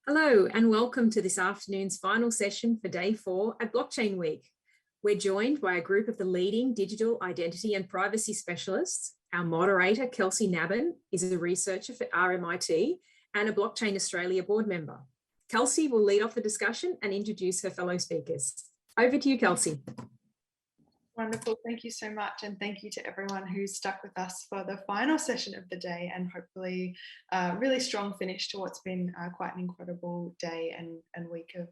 Hello and welcome to this afternoon's final session for day 4 at Blockchain Week. We're joined by a group of the leading digital identity and privacy specialists. Our moderator, Kelsie Nabben, is a researcher for RMIT and a Blockchain Australia board member. Kelsie will lead off the discussion and introduce her fellow speakers. Over to you, Kelsie. Wonderful. Thank you so much. And thank you to everyone who's stuck with us for the final session of the day and hopefully a really strong finish to what's been quite an incredible day and week of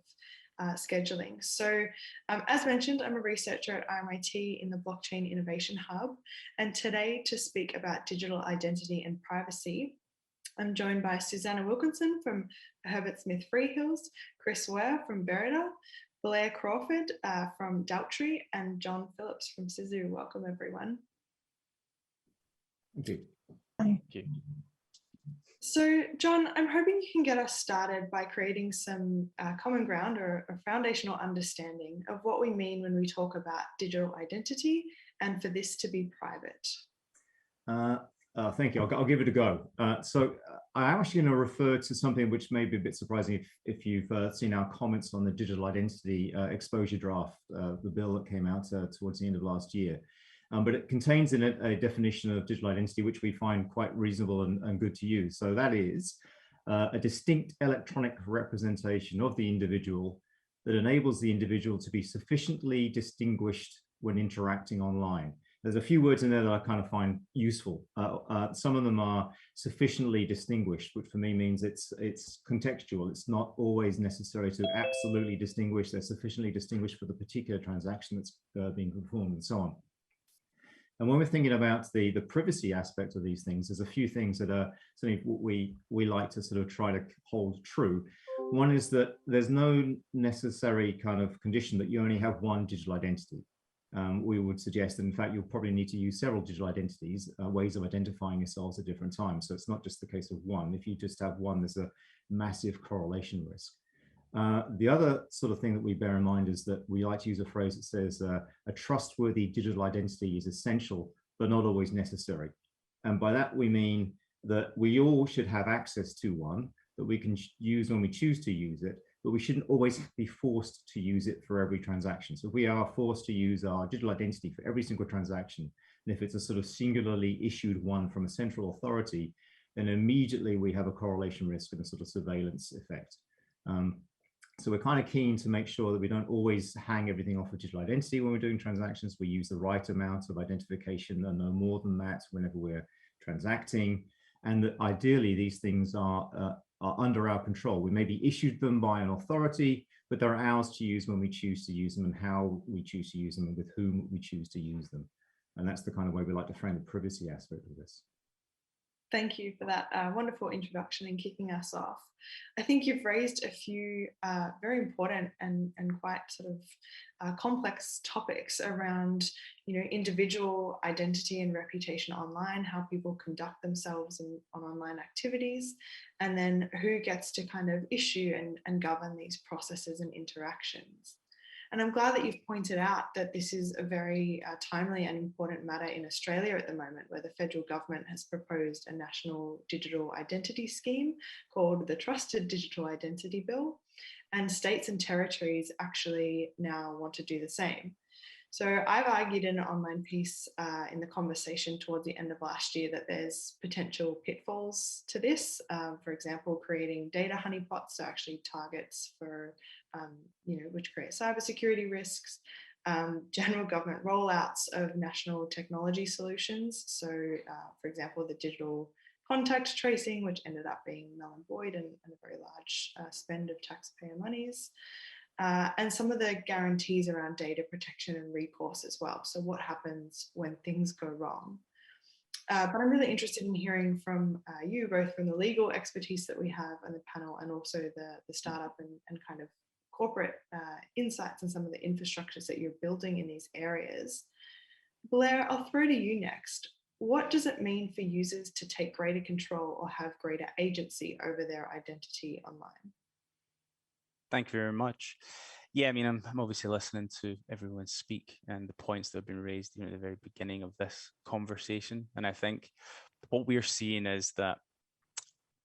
scheduling. So as mentioned, I'm a researcher at RMIT in the Blockchain Innovation Hub. And today to speak about digital identity and privacy, I'm joined by Susannah Wilkinson from Herbert Freehills, Chris Ware from Verida, Blair Crawford from DALTREY, and John Phillips from Sezoo. Welcome, everyone. Thank you. Thank you. So, John, I'm hoping you can get us started by creating some common ground or a foundational understanding of what we mean when we talk about digital identity and for this to be private. Thank you. I'll give it a go. So I'm actually going to refer to something which may be a bit surprising if you've seen our comments on the digital identity exposure draft, the bill that came out towards the end of last year. But it contains in it a definition of digital identity which we find quite reasonable and good to use. So that is a distinct electronic representation of the individual that enables the individual to be sufficiently distinguished when interacting online. There's a few words in there that I kind of find useful. Some of them are sufficiently distinguished, which for me means it's contextual. It's not always necessary to absolutely distinguish. They're sufficiently distinguished for the particular transaction that's being performed and so on. And when we're thinking about the privacy aspect of these things, there's a few things that are something we like to sort of try to hold true. One is that there's no necessary kind of condition that you only have one digital identity. We would suggest that, in fact, you'll probably need to use several digital identities, ways of identifying yourselves at different times. So it's not just the case of one. If you just have one, there's a massive correlation risk. The other sort of thing that we bear in mind is that we like to use a phrase that says a trustworthy digital identity is essential, but not always necessary. And by that, we mean that we all should have access to one that we can use when we choose to use it, but we shouldn't always be forced to use it for every transaction. So if we are forced to use our digital identity for every single transaction, and if it's a sort of singularly issued one from a central authority, then immediately we have a correlation risk and a sort of surveillance effect. So we're kind of keen to make sure that we don't always hang everything off of digital identity when we're doing transactions. We use the right amount of identification and no more than that whenever we're transacting. And that ideally these things are under our control. We maybe issued them by an authority, but they're ours to use when we choose to use them and how we choose to use them and with whom we choose to use them. And that's the kind of way we like to frame the privacy aspect of this. Thank you for that wonderful introduction and kicking us off. I think you've raised a few very important and quite sort of complex topics around, individual identity and reputation online, how people conduct themselves on online activities, and then who gets to kind of issue and govern these processes and interactions. And I'm glad that you've pointed out that this is a very timely and important matter in Australia at the moment, where the federal government has proposed a national digital identity scheme called the Trusted Digital Identity Bill, and states and territories actually now want to do the same. So I've argued in an online piece in the conversation towards the end of last year that there's potential pitfalls to this. For example, creating data honeypots, so actually targets for, which create cybersecurity risks, general government rollouts of national technology solutions. So, for example, the digital contact tracing, which ended up being null and void and a very large spend of taxpayer monies. And some of the guarantees around data protection and recourse as well. So what happens when things go wrong? But I'm really interested in hearing from you, both from the legal expertise that we have on the panel and also the startup and kind of corporate insights and some of the infrastructures that you're building in these areas. Blair, I'll throw to you next. What does it mean for users to take greater control or have greater agency over their identity online? Thank you very much. Yeah, I mean, I'm obviously listening to everyone speak and the points that have been raised at the very beginning of this conversation. And I think what we're seeing is that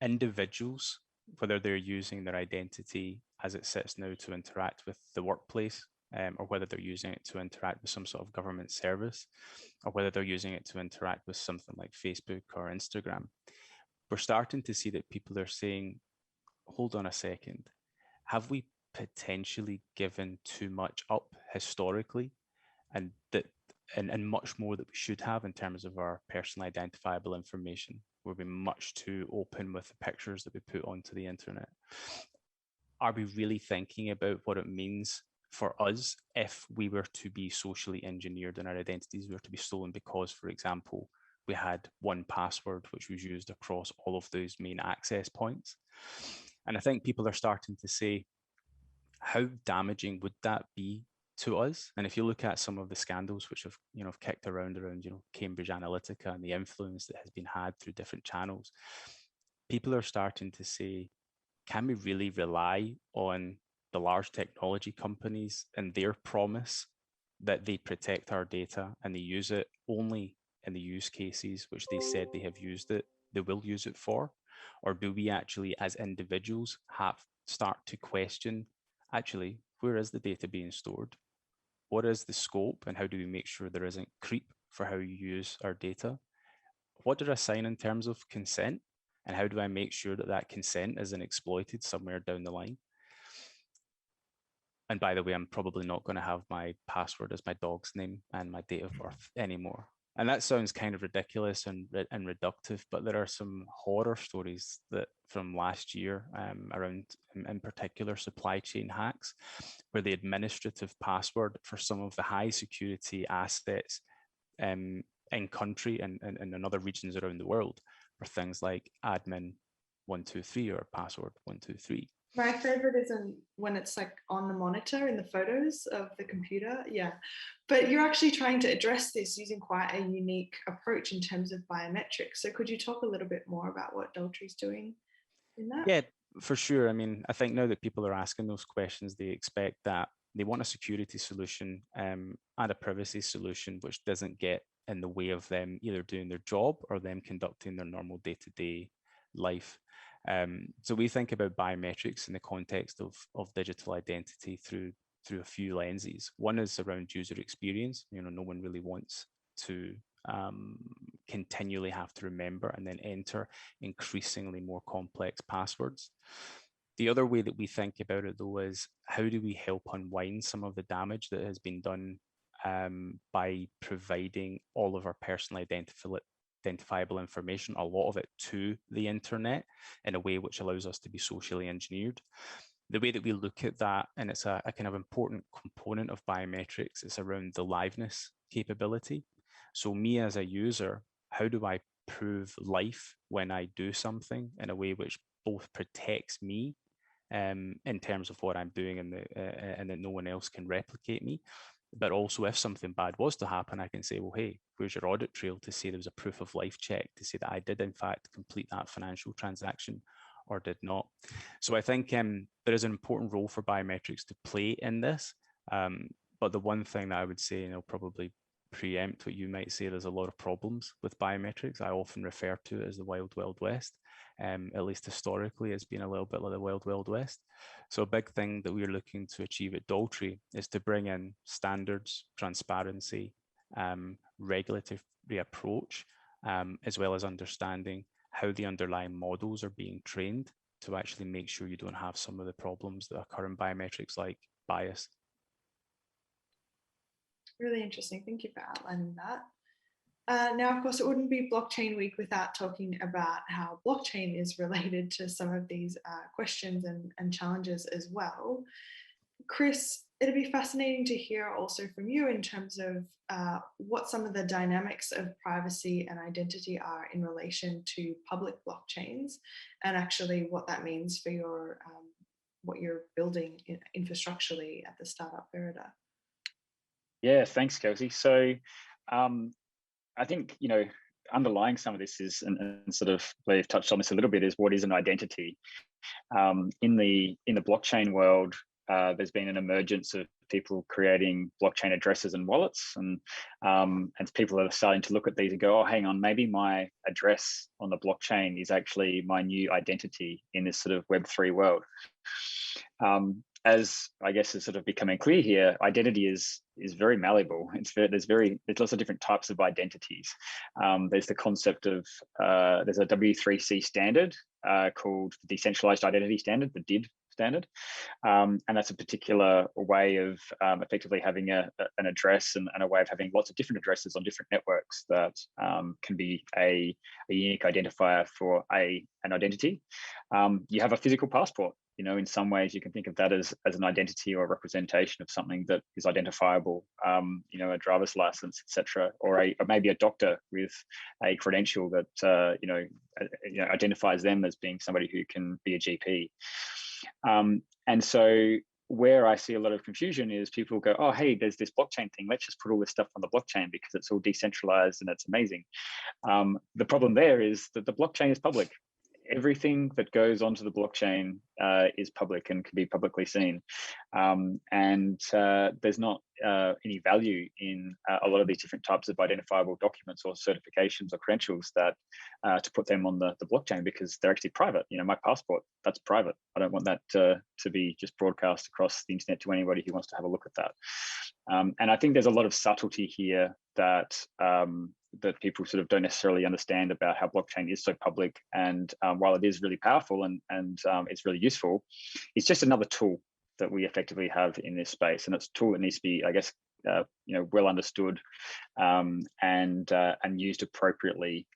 individuals whether they're using their identity as it sits now to interact with the workplace, or whether they're using it to interact with some sort of government service, or whether they're using it to interact with something like Facebook or Instagram. We're starting to see that people are saying, hold on a second, have we potentially given too much up historically, and much more that we should have in terms of our personally identifiable information? We've been much too open with the pictures that we put onto the internet. Are we really thinking about what it means for us if we were to be socially engineered and our identities were to be stolen because, for example, we had one password which was used across all of those main access points? And I think people are starting to say, how damaging would that be to us? And if you look at some of the scandals which have, kicked around, Cambridge Analytica and the influence that has been had through different channels, people are starting to say, can we really rely on the large technology companies and their promise that they protect our data and they use it only in the use cases which they said they have used it, they will use it for? Or do we actually, as individuals, start to question, actually, where is the data being stored? What is the scope, and how do we make sure there isn't creep for how you use our data? What did I sign in terms of consent? And how do I make sure that that consent isn't exploited somewhere down the line? And by the way, I'm probably not going to have my password as my dog's name and my date of birth anymore. And that sounds kind of ridiculous and reductive, but there are some horror stories that from last year around, in particular, supply chain hacks, where the administrative password for some of the high security assets in country and in other regions around the world were things like admin 123 or password 123. My favorite is when it's like on the monitor in the photos of the computer. Yeah. But you're actually trying to address this using quite a unique approach in terms of biometrics. So could you talk a little bit more about what DALTREY is doing in that? Yeah, for sure. I mean, I think now that people are asking those questions, they expect that they want a security solution and a privacy solution which doesn't get in the way of them either doing their job or them conducting their normal day-to-day life. So we think about biometrics in the context of digital identity through a few lenses. One is around user experience. No one really wants to continually have to remember and then enter increasingly more complex passwords. The other way that we think about it, though, is how do we help unwind some of the damage that has been done by providing all of our personally identifiable information, a lot of it, to the internet in a way which allows us to be socially engineered. The way that we look at that, and it's a kind of important component of biometrics, is around the liveness capability. So me as a user, how do I prove life when I do something in a way which both protects me in terms of what I'm doing and that no one else can replicate me, but also if something bad was to happen, I can say, well, hey, where's your audit trail to say there was a proof of life check to say that I did in fact complete that financial transaction or did not. So I think there is an important role for biometrics to play in this. But the one thing that I would say, and I'll probably preempt what you might say, there's a lot of problems with biometrics. I often refer to it as the wild, wild west. At least historically, it's been a little bit like the wild, wild west. So a big thing that we're looking to achieve at DALTREY is to bring in standards, transparency, regulatory approach, as well as understanding how the underlying models are being trained to actually make sure you don't have some of the problems that occur in biometrics, like bias. Really interesting. Thank you for outlining that. Now, of course, it wouldn't be Blockchain Week without talking about how blockchain is related to some of these questions and challenges as well. Chris, it'd be fascinating to hear also from you in terms of what some of the dynamics of privacy and identity are in relation to public blockchains, and actually what that means for your what you're building infrastructurally at the startup Verida. Yeah, thanks, Kelsie. So I think, underlying some of this is, and sort of Blair touched on this a little bit, is what is an identity? In the blockchain world, there's been an emergence of people creating blockchain addresses and wallets, and people are starting to look at these and go, oh, hang on, maybe my address on the blockchain is actually my new identity in this sort of Web3 world. As I guess is sort of becoming clear here, identity is very malleable. There's lots of different types of identities. There's the concept of there's a W3C standard called the Decentralized Identity Standard, the DID standard, and that's a particular way of effectively having an address and a way of having lots of different addresses on different networks that can be a unique identifier for an identity. You have a physical passport. You know, in some ways, you can think of that as an identity or a representation of something that is identifiable. You know, a driver's license, etc., or maybe a doctor with a credential that identifies them as being somebody who can be a GP. And so, where I see a lot of confusion is people go, oh, hey, there's this blockchain thing. Let's just put all this stuff on the blockchain because it's all decentralized and it's amazing. The problem there is that the blockchain is public. Everything that goes onto the blockchain is public and can be publicly seen. And there's not any value in a lot of these different types of identifiable documents or certifications or credentials that to put them on the blockchain because they're actually private. You know, my passport, that's private. I don't want that to be just broadcast across the internet to anybody who wants to have a look at that. And I think there's a lot of subtlety here that that people sort of don't necessarily understand about how blockchain is so public. And while it is really powerful and it's really useful, it's just another tool that we effectively have in this space. And it's a tool that needs to be, I guess, well understood and used appropriately,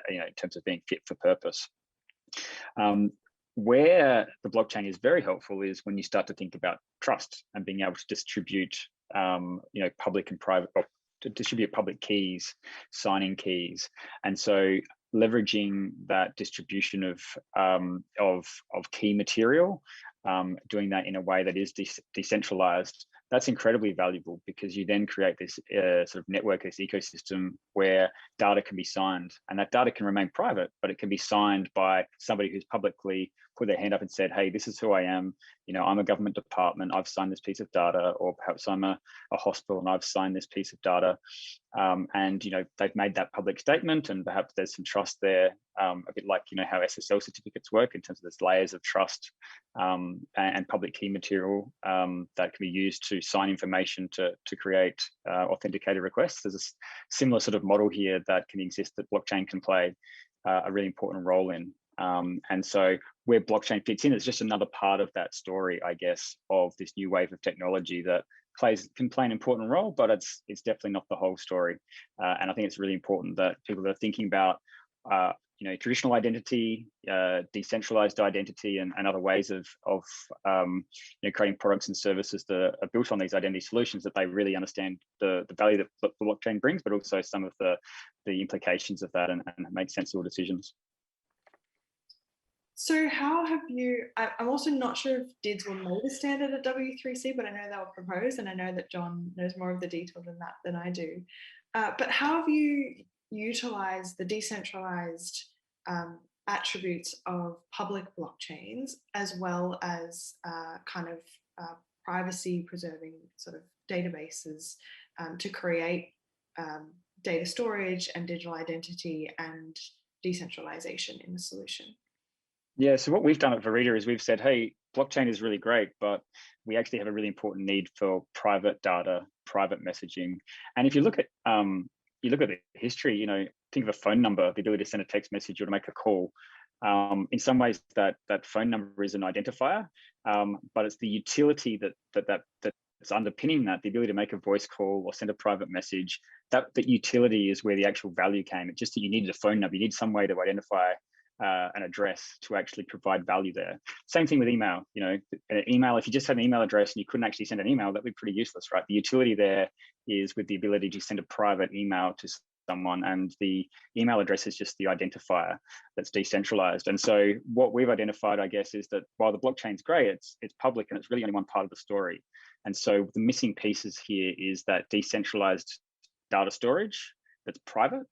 in terms of being fit for purpose. Where the blockchain is very helpful is when you start to think about trust and being able to distribute, public and private, or to distribute public keys, signing keys, and so leveraging that distribution of key material, doing that in a way that is decentralized. That's incredibly valuable because you then create this sort of network, this ecosystem where data can be signed, and that data can remain private, but it can be signed by somebody who's publicly put their hand up and said, hey, this is who I am. You know, I'm a government department. I've signed this piece of data, or perhaps I'm a hospital and I've signed this piece of data. And, they've made that public statement, and perhaps there's some trust there, a bit like, how SSL certificates work in terms of there's layers of trust and public key material that can be used to sign information to create authenticated requests. There's a similar sort of model here that can exist that blockchain can play a really important role in. And so where blockchain fits in is just another part of that story, I guess, of this new wave of technology that can play an important role, but it's definitely not the whole story. And I think it's really important that people that are thinking about traditional identity, decentralized identity, and other ways of creating products and services that are built on these identity solutions, that they really understand the value that the blockchain brings, but also some of the implications of that, and make sensible decisions. So how have you, I'm also not sure if DIDs will know the standard at W3C, but I know they were proposed, and I know that John knows more of the detail than I do. But how have you utilized the decentralized attributes of public blockchains, as well as privacy preserving sort of databases to create data storage and digital identity and decentralization in the solution? Yeah, so what we've done at Verida is we've said, hey, blockchain is really great, but we actually have a really important need for private data, private messaging. And if you look at the history, think of a phone number, the ability to send a text message or to make a call. In some ways, that phone number is an identifier, but it's the utility that's underpinning that, the ability to make a voice call or send a private message. That utility is where the actual value came. It's just that you needed a phone number. You need some way to identify an address to actually provide value there. Same thing with email. An email, if you just had an email address and you couldn't actually send an email, that'd be pretty useless, right? The utility there is with the ability to send a private email to someone, and the email address is just the identifier that's decentralized. And so what we've identified, I guess, is that while the blockchain's great, it's public and it's really only one part of the story. And so the missing pieces here is that decentralized data storage that's private,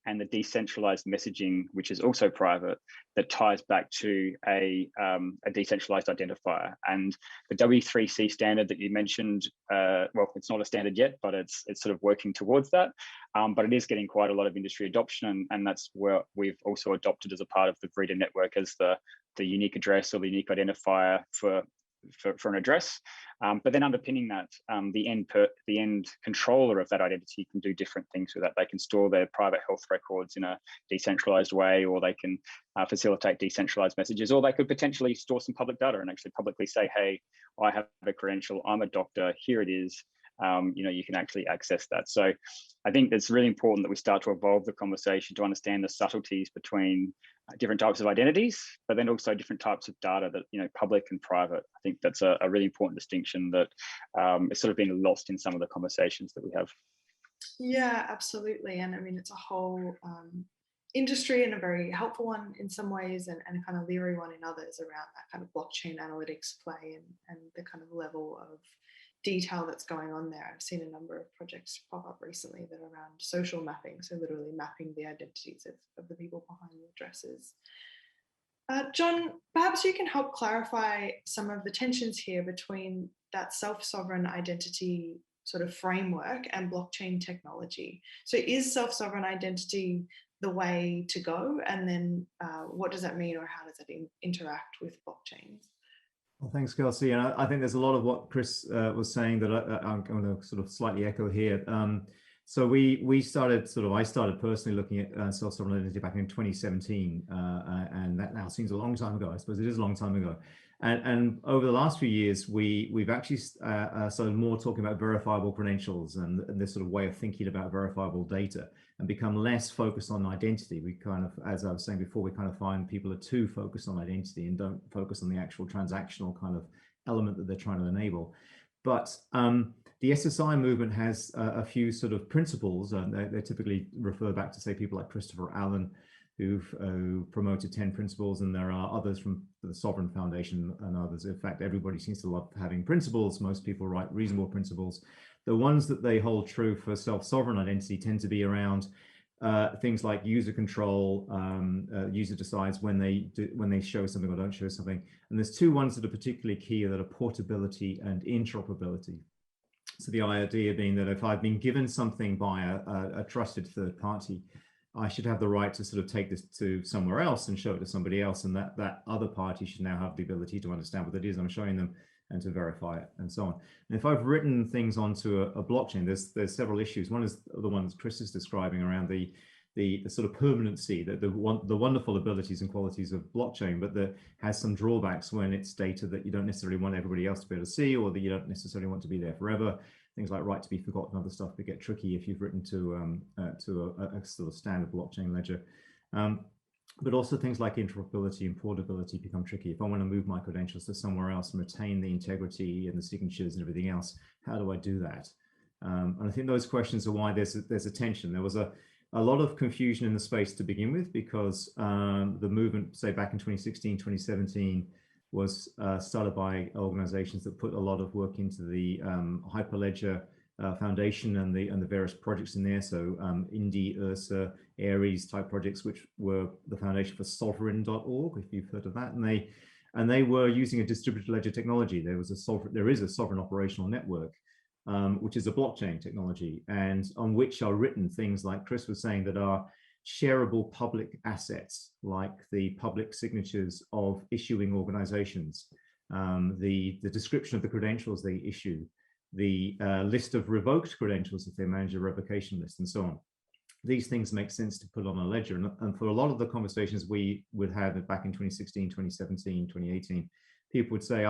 and the decentralized messaging, which is also private, that ties back to a decentralized identifier. And the W3C standard that you mentioned, well, it's not a standard yet, but it's sort of working towards that. But it is getting quite a lot of industry adoption, and that's where we've also adopted as a part of the Verida network as the unique address or the unique identifier for an address. But then underpinning that, the end controller of that identity can do different things with that. They can store their private health records in a decentralized way, or they can facilitate decentralized messages, or they could potentially store some public data and actually publicly say, hey, I have a credential, I'm a doctor, here it is. You can actually access that. So I think it's really important that we start to evolve the conversation to understand the subtleties between different types of identities, but then also different types of data that, public and private. I think that's a really important distinction that is sort of being lost in some of the conversations that we have. Yeah, absolutely. And I mean, it's a whole industry and a very helpful one in some ways, and a kind of leery one in others around that kind of blockchain analytics play and the kind of level of detail that's going on there. I've seen a number of projects pop up recently that are around social mapping, so literally mapping the identities of the people behind the addresses. John, perhaps you can help clarify some of the tensions here between that self-sovereign identity sort of framework and blockchain technology. So is self-sovereign identity the way to go? And then what does that mean, or how does that interact with blockchains? Well, thanks, Kelsie. And I think there's a lot of what Chris was saying that I'm going to sort of slightly echo here. So I started personally looking at self-sovereign identity back in 2017, and that now seems a long time ago. I suppose it is a long time ago. And over the last few years, we've actually started more talking about verifiable credentials and this sort of way of thinking about verifiable data, and become less focused on identity. We kind of, as I was saying before, we kind of find people are too focused on identity and don't focus on the actual transactional kind of element that they're trying to enable. But the SSI movement has a few sort of principles, and they typically refer back to, say, people like Christopher Allen, who've promoted 10 principles, and there are others from the Sovereign Foundation and others. In fact, everybody seems to love having principles. Most people write reasonable principles. The ones that they hold true for self-sovereign identity tend to be around things like user control. User decides when they show something or don't show something. And there's two ones that are particularly key that are portability and interoperability. So the idea being that if I've been given something by a trusted third party, I should have the right to sort of take this to somewhere else and show it to somebody else, and that other party should now have the ability to understand what it is I'm showing them and to verify it, and so on. And if I've written things onto a blockchain, there's several issues. One is the ones Chris is describing around the sort of permanency, the wonderful abilities and qualities of blockchain, but that has some drawbacks when it's data that you don't necessarily want everybody else to be able to see, or that you don't necessarily want to be there forever. Things like right to be forgotten and other stuff that get tricky if you've written to a sort of standard blockchain ledger. But also things like interoperability and portability become tricky. If I want to move my credentials to somewhere else and retain the integrity and the signatures and everything else, how do I do that? And I think those questions are why there's a tension. There was a lot of confusion in the space to begin with, because the movement, say back in 2016, 2017, was started by organizations that put a lot of work into the Hyperledger Foundation and the various projects in there. So Indy, Ursa, Ares type projects, which were the foundation for Sovereign.org, if you've heard of that. And they were using a distributed ledger technology. There is a sovereign operational network, which is a blockchain technology, and on which are written things like Chris was saying that are shareable public assets, like the public signatures of issuing organizations, the description of the credentials they issue, the list of revoked credentials if they manage a revocation list, and so on. These things make sense to put on a ledger. And for a lot of the conversations we would have back in 2016, 2017, 2018, people would say,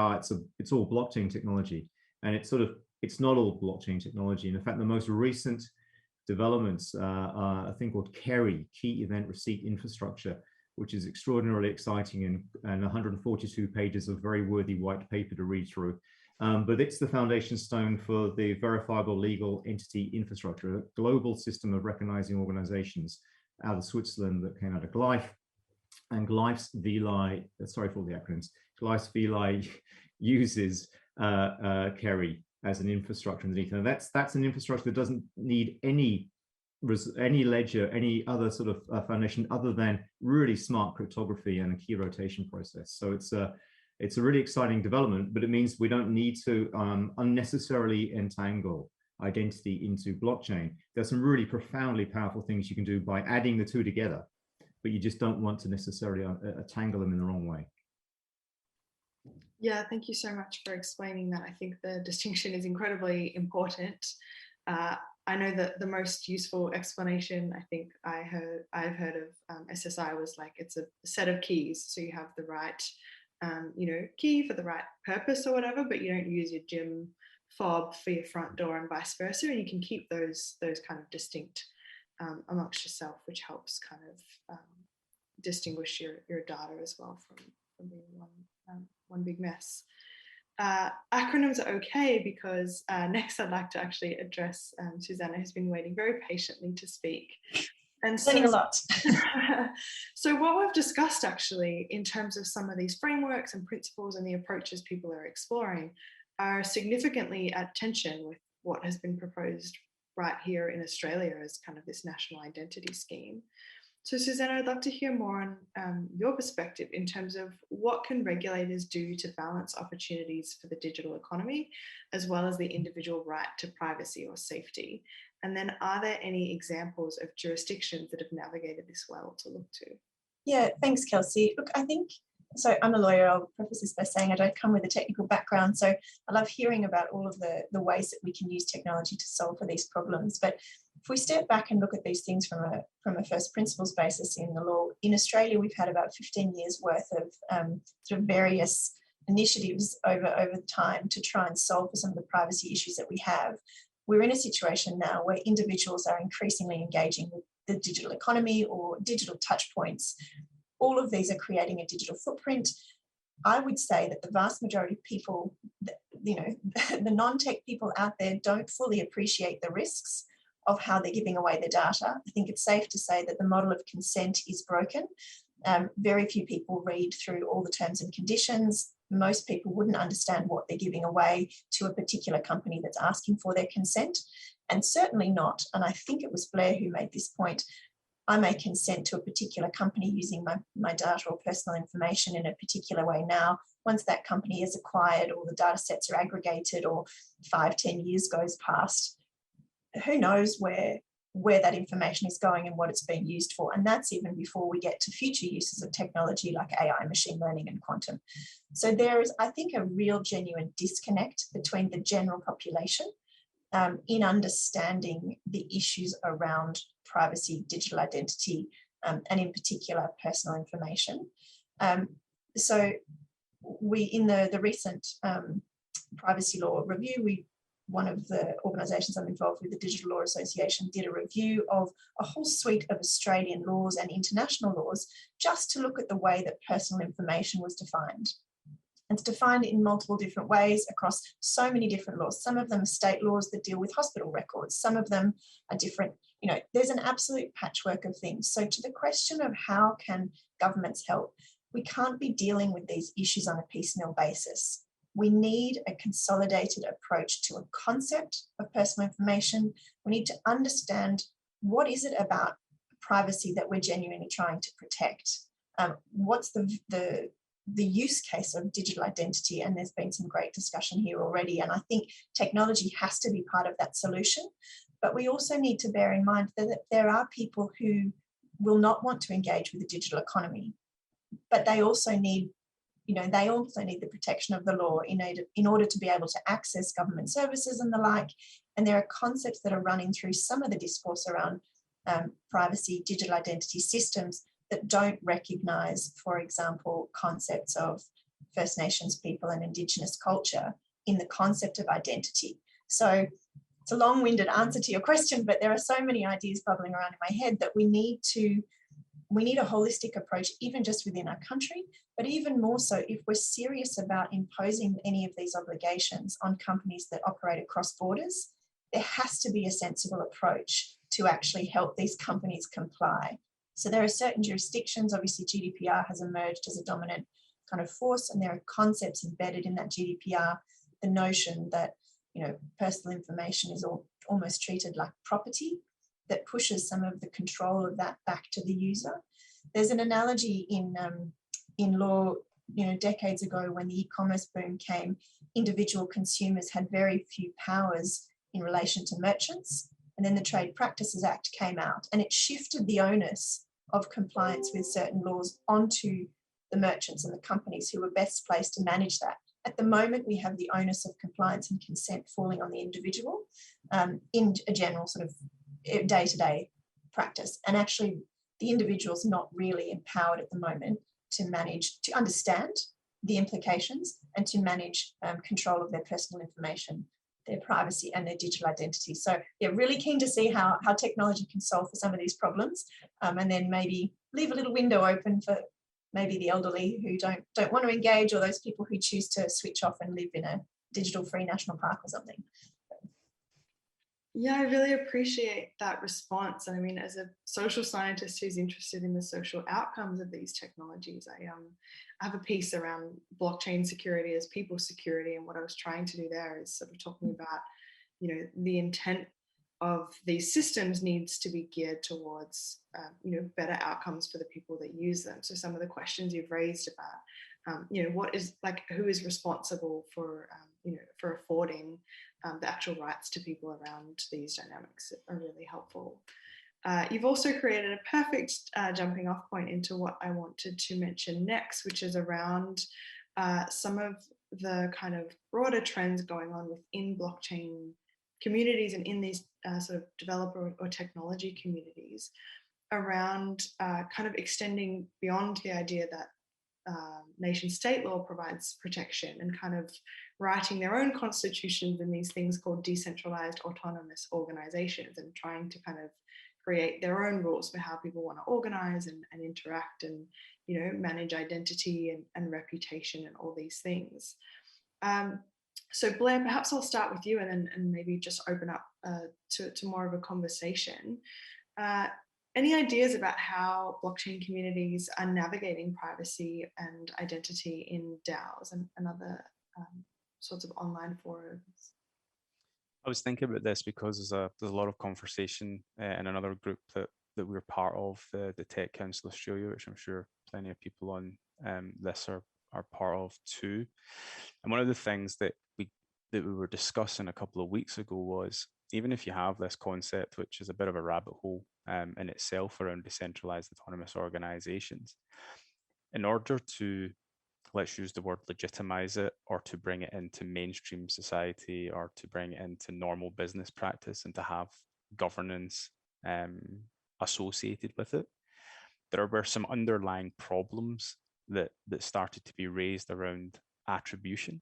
it's all blockchain technology. And it's not all blockchain technology. And in fact, the most recent developments are a thing called KERI, Key Event Receipt Infrastructure, which is extraordinarily exciting and 142 pages of very worthy white paper to read through. But it's the foundation stone for the verifiable legal entity infrastructure, a global system of recognizing organizations out of Switzerland that came out of Gleif. And Gleif's VLI, sorry for all the acronyms, Gleif's VLI uses KERI as an infrastructure underneath. And that's an infrastructure that doesn't need any any ledger, any other sort of foundation other than really smart cryptography and a key rotation process. So it's a really exciting development, but it means we don't need to unnecessarily entangle identity into blockchain. There's some really profoundly powerful things you can do by adding the two together, but you just don't want to necessarily tangle them in the wrong way. Yeah, thank you so much for explaining that. I think the distinction is incredibly important. I know that the most useful explanation I think I've heard of SSI was like it's a set of keys. So you have the right, key for the right purpose or whatever, but you don't use your gym fob for your front door and vice versa. And you can keep those kind of distinct amongst yourself, which helps kind of distinguish your data as well from being one big mess. Acronyms are okay because next I'd like to actually address Susannah, who's been waiting very patiently to speak. And so, learning a lot. So what we've discussed actually in terms of some of these frameworks and principles and the approaches people are exploring are significantly at tension with what has been proposed right here in Australia as kind of this national identity scheme. So Susannah, I'd love to hear more on your perspective in terms of what can regulators do to balance opportunities for the digital economy, as well as the individual right to privacy or safety. And then are there any examples of jurisdictions that have navigated this well to look to? Yeah, thanks, Kelsie. Look, I think, so I'm a lawyer. I'll preface this by saying I don't come with a technical background, so I love hearing about all of the ways that we can use technology to solve for these problems. But if we step back and look at these things from a first principles basis in the law, in Australia, we've had about 15 years worth of sort of various initiatives over time to try and solve for some of the privacy issues that we have. We're in a situation now where individuals are increasingly engaging with the digital economy or digital touch points. All of these are creating a digital footprint. I would say that the vast majority of people, the non-tech people out there don't fully appreciate the risks of how they're giving away their data. I think it's safe to say that the model of consent is broken. Very few people read through all the terms and conditions. Most people wouldn't understand what they're giving away to a particular company that's asking for their consent, and certainly not, and I think it was Blair who made this point, I may consent to a particular company using my data or personal information in a particular way now. Once that company is acquired or the data sets are aggregated or 5-10 years goes past, who knows where that information is going and what it's being used for. And that's even before we get to future uses of technology like AI, machine learning and quantum. So there is, I think, a real genuine disconnect between the general population in understanding the issues around privacy, digital identity, and in particular personal information. So we, in the recent privacy law review, one of the organisations I'm involved with, the Digital Law Association, did a review of a whole suite of Australian laws and international laws just to look at the way that personal information was defined. It's defined in multiple different ways across so many different laws. Some of them are state laws that deal with hospital records. Some of them are different. There's an absolute patchwork of things. So to the question of how can governments help, we can't be dealing with these issues on a piecemeal basis. We need a consolidated approach to a concept of personal information. We need to understand what is it about privacy that we're genuinely trying to protect. What's the use case of digital identity? And there's been some great discussion here already. And I think technology has to be part of that solution. But we also need to bear in mind that there are people who will not want to engage with the digital economy, but they also need the protection of the law in order to be able to access government services and the like. And there are concepts that are running through some of the discourse around privacy, digital identity systems that don't recognise, for example, concepts of First Nations people and Indigenous culture in the concept of identity. So it's a long-winded answer to your question, but there are so many ideas bubbling around in my head that we need a holistic approach, even just within our country, but even more so if we're serious about imposing any of these obligations on companies that operate across borders. There has to be a sensible approach to actually help these companies comply. So there are certain jurisdictions, obviously GDPR has emerged as a dominant kind of force, and there are concepts embedded in that GDPR, the notion that personal information is almost treated like property. that pushes some of the control of that back to the user. There's an analogy in law, decades ago when the e-commerce boom came, individual consumers had very few powers in relation to merchants. And then the Trade Practices Act came out and it shifted the onus of compliance with certain laws onto the merchants and the companies who were best placed to manage that. At the moment, we have the onus of compliance and consent falling on the individual in a general sort of day-to-day practice. And actually, the individual's not really empowered at the moment to manage, to understand the implications and to manage control of their personal information, their privacy and their digital identity. So yeah, really keen to see how technology can solve for some of these problems, and then maybe leave a little window open for maybe the elderly who don't want to engage, or those people who choose to switch off and live in a digital-free national park or something. Yeah, I really appreciate that response. And I mean, as a social scientist who's interested in the social outcomes of these technologies, I have a piece around blockchain security as people security. And what I was trying to do there is sort of talking about, the intent of these systems needs to be geared towards, better outcomes for the people that use them. So some of the questions you've raised about, what is who is responsible for, for affording the actual rights to people around these dynamics are really helpful. You've also created a perfect jumping off point into what I wanted to mention next, which is around some of the kind of broader trends going on within blockchain communities and in these sort of developer or technology communities around kind of extending beyond the idea that nation state law provides protection and kind of writing their own constitutions in these things called decentralized autonomous organizations and trying to kind of create their own rules for how people want to organize and interact and manage identity and reputation and all these things. So Blair, perhaps I'll start with you and maybe just open up to more of a conversation. Any ideas about how blockchain communities are navigating privacy and identity in DAOs and other sorts of online forums? I was thinking about this because there's a lot of conversation in another group that we're part of, the Tech Council Australia, which I'm sure plenty of people on this are part of too. And one of the things that we were discussing a couple of weeks ago was, even if you have this concept, which is a bit of a rabbit hole in itself around decentralized autonomous organizations, in order to, let's use the word legitimize it, or to bring it into mainstream society, or to bring it into normal business practice and to have governance associated with it, there were some underlying problems that started to be raised around attribution.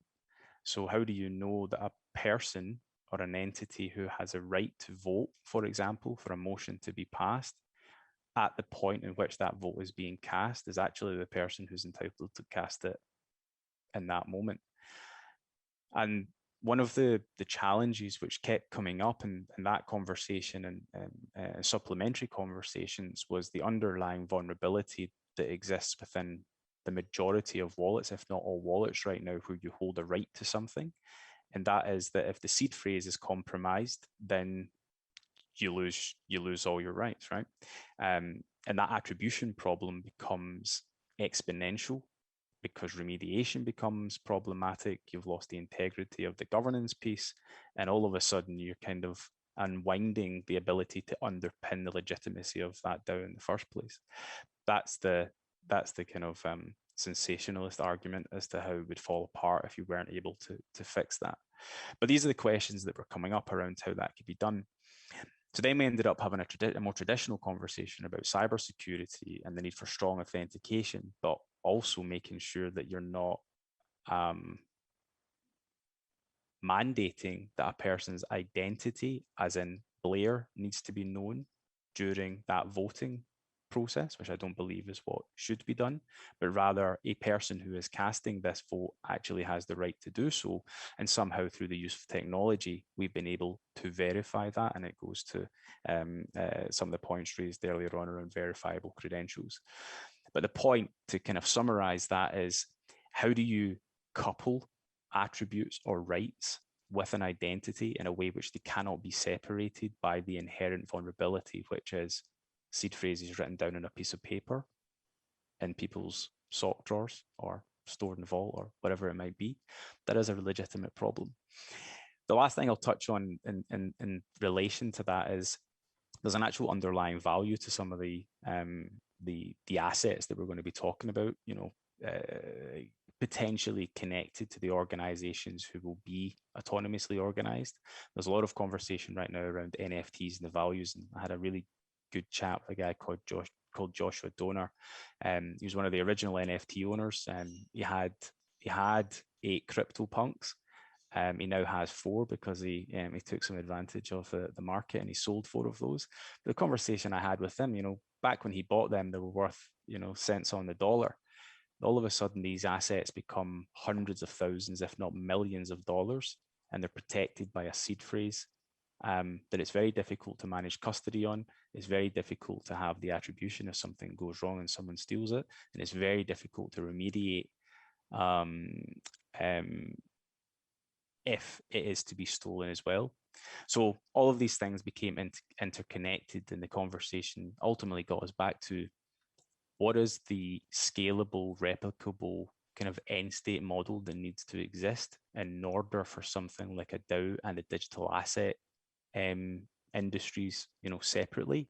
So how do you know that a person or an entity who has a right to vote, for example, for a motion to be passed, at the point in which that vote is being cast, is actually the person who's entitled to cast it in that moment? And one of the challenges which kept coming up in that conversation and supplementary conversations was the underlying vulnerability that exists within the majority of wallets, if not all wallets right now, where you hold a right to something. And that is that if the seed phrase is compromised, then you lose all your rights, right? And that attribution problem becomes exponential because remediation becomes problematic. You've lost the integrity of the governance piece, and all of a sudden you're kind of unwinding the ability to underpin the legitimacy of that DAO in the first place. That's the kind of sensationalist argument as to how it would fall apart if you weren't able to fix that. But these are the questions that were coming up around how that could be done. So then we ended up having a more traditional conversation about cybersecurity and the need for strong authentication, but also making sure that you're not mandating that a person's identity, as in Blair, needs to be known during that voting process, which I don't believe is what should be done, but rather a person who is casting this vote actually has the right to do so. And somehow through the use of technology, we've been able to verify that. And it goes to some of the points raised earlier on around verifiable credentials. But the point to kind of summarize that is, how do you couple attributes or rights with an identity in a way which they cannot be separated by the inherent vulnerability, which is seed phrases written down on a piece of paper in people's sock drawers or stored in the vault or whatever it might be. That is a legitimate problem. The last thing I'll touch on in relation to that is there's an actual underlying value to some of the assets that we're going to be talking about, you know, potentially connected to the organizations who will be autonomously organized. There's a lot of conversation right now around NFTs and the values, and I had a really good chat with a guy called Joshua Donor. He was one of the original NFT owners, and he had 8 CryptoPunks. He now has 4 because he took some advantage of the market, and he sold 4 of those. But the conversation I had with him, you know, back when he bought them, they were worth, you know, cents on the dollar. All of a sudden, these assets become hundreds of thousands, if not millions of dollars, and they're protected by a seed phrase that it's very difficult to manage custody on. It's very difficult to have the attribution if something goes wrong and someone steals it, and it's very difficult to remediate if it is to be stolen as well. So all of these things became interconnected, and the conversation ultimately got us back to what is the scalable, replicable kind of end state model that needs to exist in order for something like a DAO and the digital asset industries, you know, separately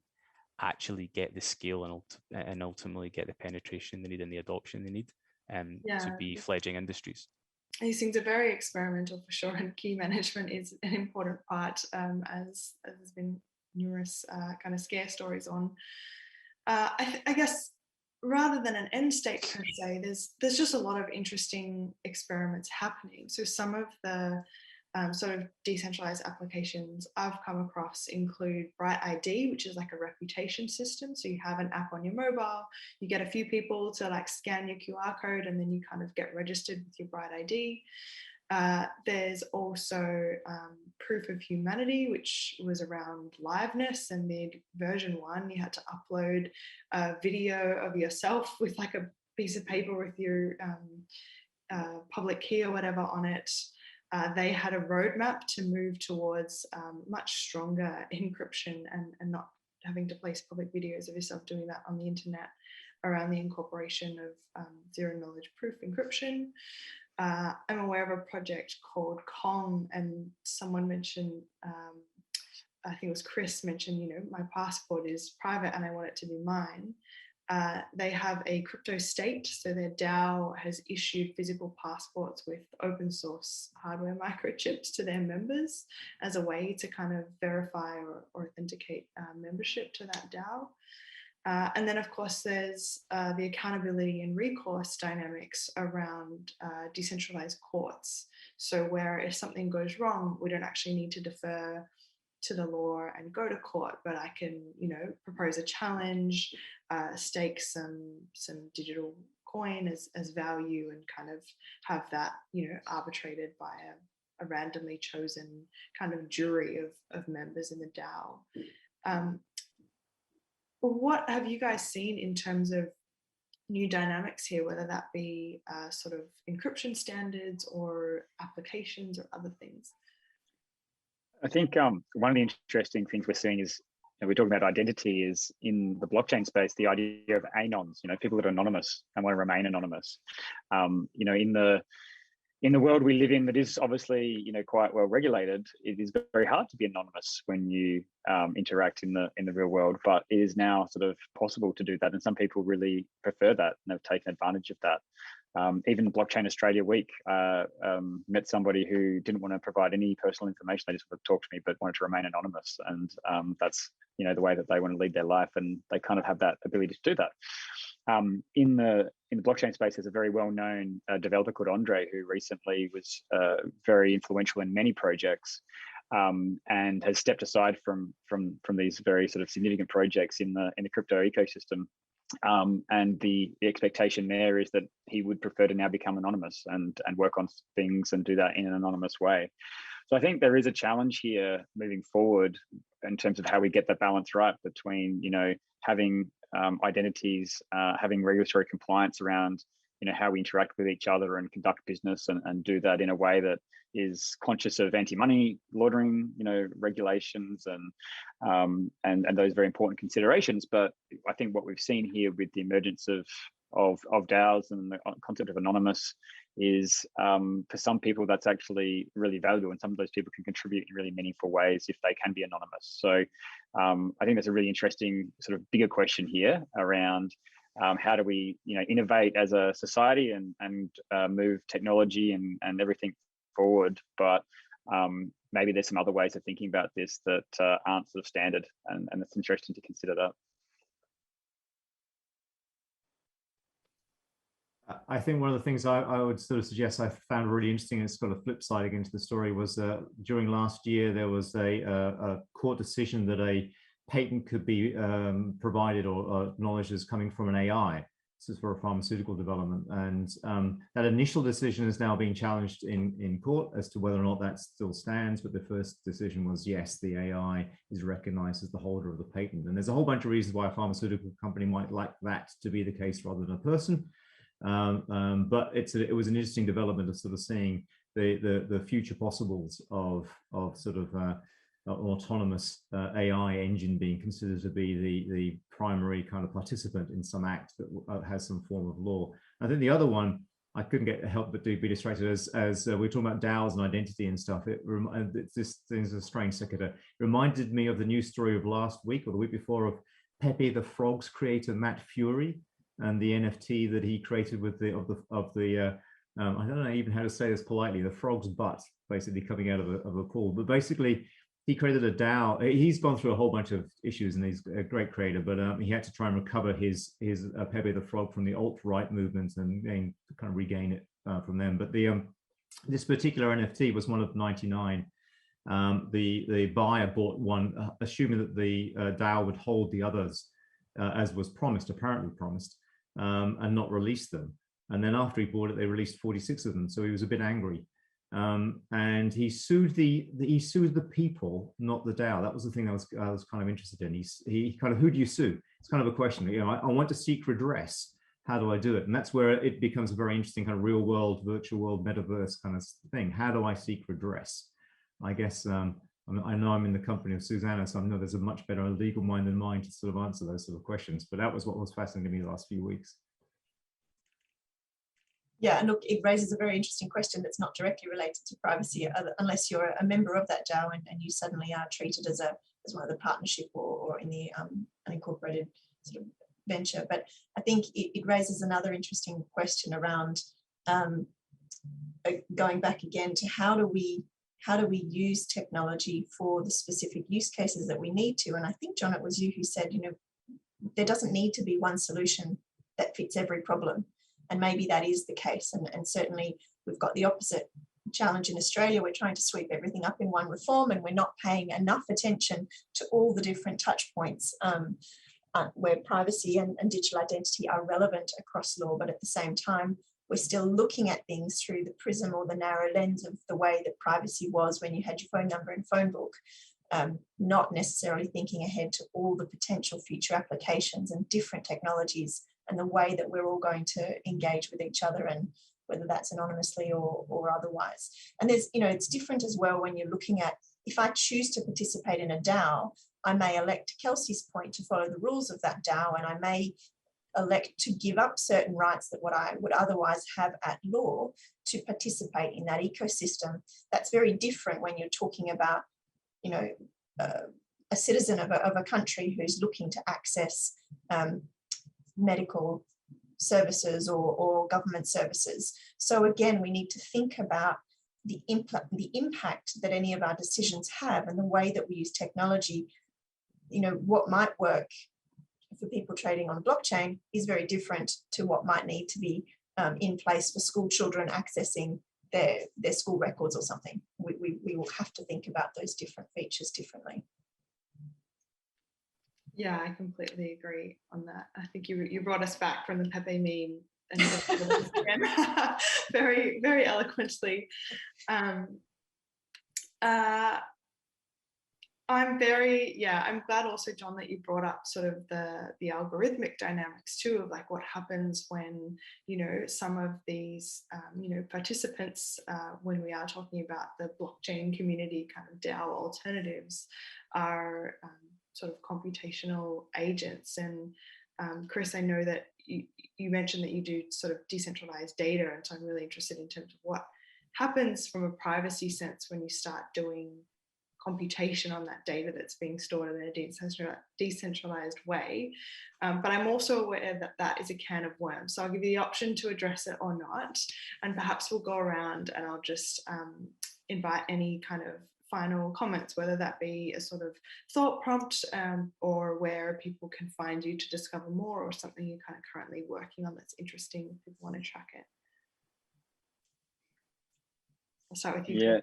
actually get the scale and ultimately get the penetration they need and the adoption they need to be fledgling industries. These things are very experimental for sure, and key management is an important part, as there's been numerous kind of scare stories on. I guess rather than an end state per se, there's just a lot of interesting experiments happening. So some of the sort of decentralized applications I've come across include Bright ID, which is like a reputation system. So you have an app on your mobile, you get a few people to like scan your QR code, and then you kind of get registered with your Bright ID. There's also Proof of Humanity, which was around liveness, and the version 1, you had to upload a video of yourself with like a piece of paper with your public key or whatever on it. They had a roadmap to move towards much stronger encryption and not having to place public videos of yourself doing that on the internet, around the incorporation of zero knowledge proof encryption. I'm aware of a project called Kong, and someone mentioned, I think it was Chris mentioned, you know, my passport is private and I want it to be mine. They have a crypto state, so their DAO has issued physical passports with open source hardware microchips to their members as a way to kind of verify or authenticate membership to that DAO. And then, of course, there's the accountability and recourse dynamics around decentralized courts. So where if something goes wrong, we don't actually need to defer to the law and go to court, but I can, you know, propose a challenge, stake some digital coin as value, and kind of have that, you know, arbitrated by a randomly chosen kind of jury of members in the DAO. What have you guys seen in terms of new dynamics here, whether that be sort of encryption standards or applications or other things? I think one of the interesting things we're seeing is, and we're talking about identity, is in the blockchain space, the idea of anons, you know, people that are anonymous and want to remain anonymous. You know, in the world we live in, that is obviously, you know, quite well regulated, it is very hard to be anonymous when you interact in the real world, but it is now sort of possible to do that, and some people really prefer that and have taken advantage of that. Even Blockchain Australia Week, met somebody who didn't want to provide any personal information. They just wanted to talk to me, but wanted to remain anonymous. And that's, you know, the way that they want to lead their life, and they kind of have that ability to do that. In the blockchain space, there's a very well-known developer called Andre, who recently was very influential in many projects, and has stepped aside from these very sort of significant projects in the crypto ecosystem. And the expectation there is that he would prefer to now become anonymous and work on things and do that in an anonymous way. So I think there is a challenge here moving forward in terms of how we get that balance right between, you know, having identities, having regulatory compliance around, how we interact with each other and conduct business, and do that in a way that is conscious of anti-money laundering, regulations and those very important considerations. But I think what we've seen here with the emergence of DAOs and the concept of anonymous is, for some people, that's actually really valuable, and some of those people can contribute in really meaningful ways if they can be anonymous. So I think that's a really interesting sort of bigger question here around how do we innovate as a society and move technology and everything forward. But maybe there's some other ways of thinking about this that aren't sort of standard, and it's interesting to consider that. I think one of the things I would sort of suggest I found really interesting, and it's got a flip side again to the story, was during last year there was a court decision that a patent could be provided or acknowledged as coming from an AI. This is for a pharmaceutical development, and that initial decision is now being challenged in court as to whether or not that still stands. But the first decision was yes, the AI is recognized as the holder of the patent, and there's a whole bunch of reasons why a pharmaceutical company might like that to be the case rather than a person. But it was an interesting development of sort of seeing the future possibles of sort of an autonomous AI engine being considered to be the primary kind of participant in some act that has some form of law. I think the other one, I couldn't get help but be distracted as we were talking about DAOs and identity and stuff. This thing's a strange sequitur. It reminded me of the news story of last week or the week before of Pepe the Frog's creator Matt Fury, and the NFT that he created with I don't know even how to say this politely, the frog's butt basically coming out of a pool. But basically he created a DAO. He's gone through a whole bunch of issues, and he's a great creator, but he had to try and recover his Pepe the Frog from the alt-right movement and kind of regain it from them. But this particular NFT was one of 99. The buyer bought one, assuming that the DAO would hold the others as was apparently promised, and not release them. And then after he bought it, they released 46 of them. So he was a bit angry, and he sued the people, not the DAO. That was the thing I was kind of interested in. He kind of, who do you sue? It's kind of a question. I want to seek redress. How do I do it? And that's where it becomes a very interesting kind of real world, virtual world, metaverse kind of thing. How do I seek redress? I guess I know I'm in the company of Susannah, so I know there's a much better legal mind than mine to sort of answer those sort of questions. But that was what was fascinating to me the last few weeks. Yeah, and look, it raises a very interesting question that's not directly related to privacy, unless you're a member of that DAO and you suddenly are treated as one of the partnership or in the unincorporated sort of venture. But I think it raises another interesting question around going back again to how do we use technology for the specific use cases that we need to. And I think, John, it was you who said, there doesn't need to be one solution that fits every problem. And maybe that is the case. And certainly we've got the opposite challenge in Australia. We're trying to sweep everything up in one reform, and we're not paying enough attention to all the different touch points where privacy and digital identity are relevant across law. But at the same time, we're still looking at things through the prism or the narrow lens of the way that privacy was when you had your phone number and phone book, not necessarily thinking ahead to all the potential future applications and different technologies and the way that we're all going to engage with each other, and whether that's anonymously or otherwise. And there's, it's different as well when you're looking at, if I choose to participate in a DAO, I may elect, to Kelsie's point, to follow the rules of that DAO, and I may elect to give up certain rights that what I would otherwise have at law to participate in that ecosystem. That's very different when you're talking about, a citizen of a country who's looking to access medical services or government services. So again, we need to think about the impact that any of our decisions have, and the way that we use technology. What might work for people trading on blockchain is very different to what might need to be in place for school children accessing their school records or something. We will have to think about those different features differently. Yeah, I completely agree on that. I think you brought us back from the Pepe meme and very, very eloquently. I'm glad also, John, that you brought up sort of the algorithmic dynamics too, of like what happens when, some of these, participants, when we are talking about the blockchain community kind of DAO alternatives, are sort of computational agents. And Chris, I know that you mentioned that you do sort of decentralized data, and so I'm really interested in terms of what happens from a privacy sense when you start doing computation on that data that's being stored in a decentralized way. But I'm also aware that that is a can of worms. So I'll give you the option to address it or not. And perhaps we'll go around and I'll just invite any kind of final comments, whether that be a sort of thought prompt or where people can find you to discover more, or something you're kind of currently working on that's interesting if people want to track it. I'll start with you.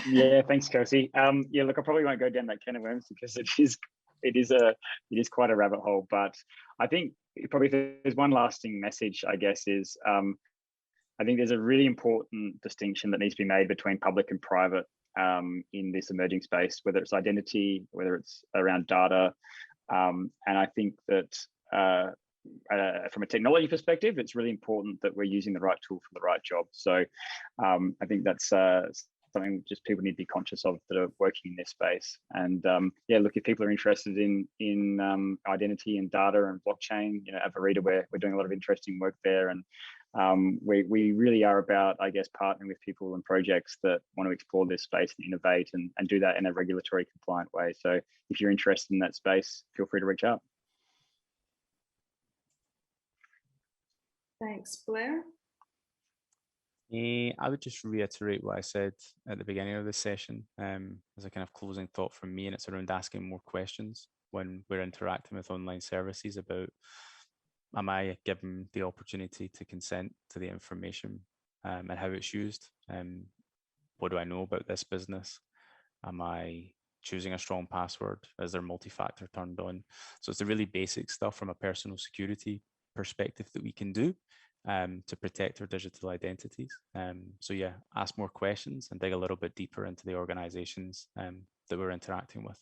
Yeah, thanks, Kelsie. Look, I probably won't go down that can of worms because it is quite a rabbit hole. But I think probably if there's one lasting message, I guess, is I think there's a really important distinction that needs to be made between public and private in this emerging space, whether it's identity, whether it's around data, and I think that from a technology perspective, it's really important that we're using the right tool for the right job. So I think that's something just people need to be conscious of that are working in this space. And look, if people are interested in identity and data and blockchain, at Verida, we're doing a lot of interesting work there. And we really are about, I guess, partnering with people and projects that want to explore this space and innovate and do that in a regulatory compliant way. So if you're interested in that space, feel free to reach out. Thanks, Blair. I would just reiterate what I said at the beginning of the session as a kind of closing thought from me, and it's around asking more questions when we're interacting with online services about, am I given the opportunity to consent to the information and how it's used? What do I know about this business? Am I choosing a strong password? Is there multi-factor turned on? So it's the really basic stuff from a personal security perspective that we can do to protect our digital identities. So yeah, ask more questions and dig a little bit deeper into the organizations that we're interacting with.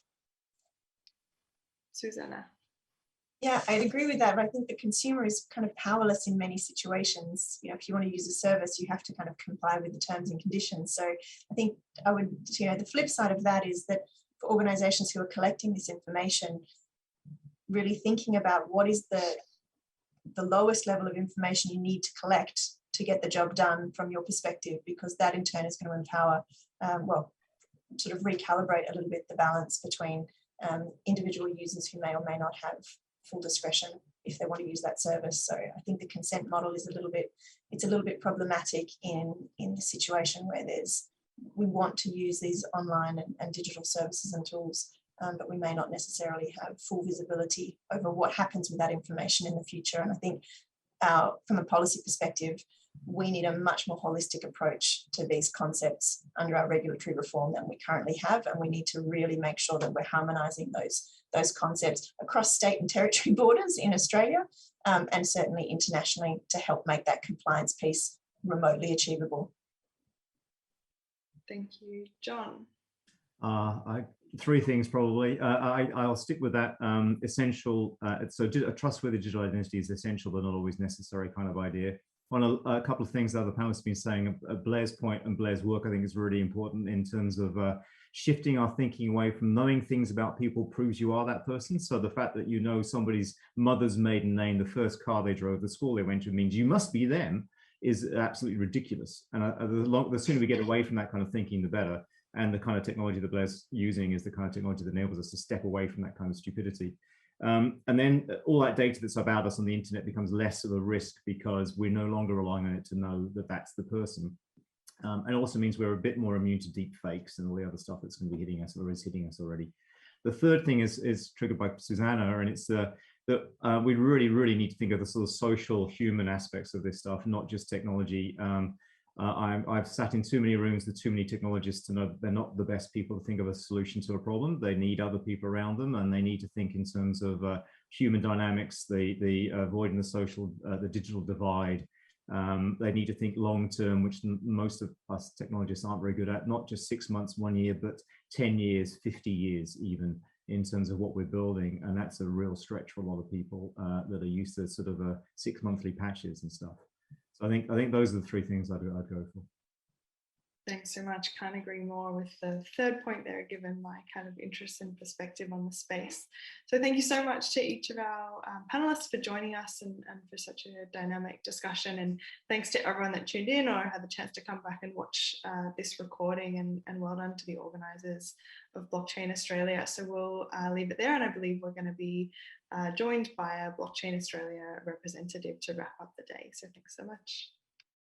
Susannah. Yeah, I'd agree with that. But I think the consumer is kind of powerless in many situations. If you want to use a service, you have to kind of comply with the terms and conditions. So I think I would, the flip side of that is that for organizations who are collecting this information, really thinking about what is the lowest level of information you need to collect to get the job done from your perspective, because that in turn is going to empower, sort of recalibrate a little bit the balance between individual users who may or may not have full discretion if they want to use that service. So I think the consent model is a little bit problematic in the situation where we want to use these online and digital services and tools, but we may not necessarily have full visibility over what happens with that information in the future. And I think from a policy perspective, we need a much more holistic approach to these concepts under our regulatory reform than we currently have. And we need to really make sure that we're harmonising those concepts across state and territory borders in Australia, and certainly internationally, to help make that compliance piece remotely achievable. Thank you. John? Three things probably. I'll stick with that essential. So a trustworthy digital identity is essential but not always necessary kind of idea. On a couple of things that other panelists have been saying, Blair's point and Blair's work I think is really important in terms of shifting our thinking away from knowing things about people proves you are that person. So the fact that you know somebody's mother's maiden name, the first car they drove, the school they went to, means you must be them, is absolutely ridiculous. And the sooner we get away from that kind of thinking, the better. And the kind of technology that Blair's using is the kind of technology that enables us to step away from that kind of stupidity. And then all that data that's about us on the internet becomes less of a risk because we're no longer relying on it to know that that's the person. And it also means we're a bit more immune to deep fakes and all the other stuff that's going to be hitting us or is hitting us already. The third thing is triggered by Susannah, and it's that we really need to think of the sort of social human aspects of this stuff, not just technology. I've sat in too many rooms with too many technologists to know that they're not the best people to think of a solution to a problem. They need other people around them, and they need to think in terms of human dynamics, the avoiding the digital divide, They need to think long term, which most of us technologists aren't very good at, not just 6 months, 1 year, but 10 years, 50 years even, in terms of what we're building. And that's a real stretch for a lot of people that are used to sort of 6 monthly patches and stuff. So I think those are the three things I'd go for. Thanks so much. Can't agree more with the third point there, given my kind of interest and perspective on the space. So thank you so much to each of our panelists for joining us and for such a dynamic discussion. And thanks to everyone that tuned in or had the chance to come back and watch this recording, and well done to the organisers of Blockchain Australia. So we'll leave it there, and I believe we're going to be joined by a Blockchain Australia representative to wrap up the day. So thanks so much.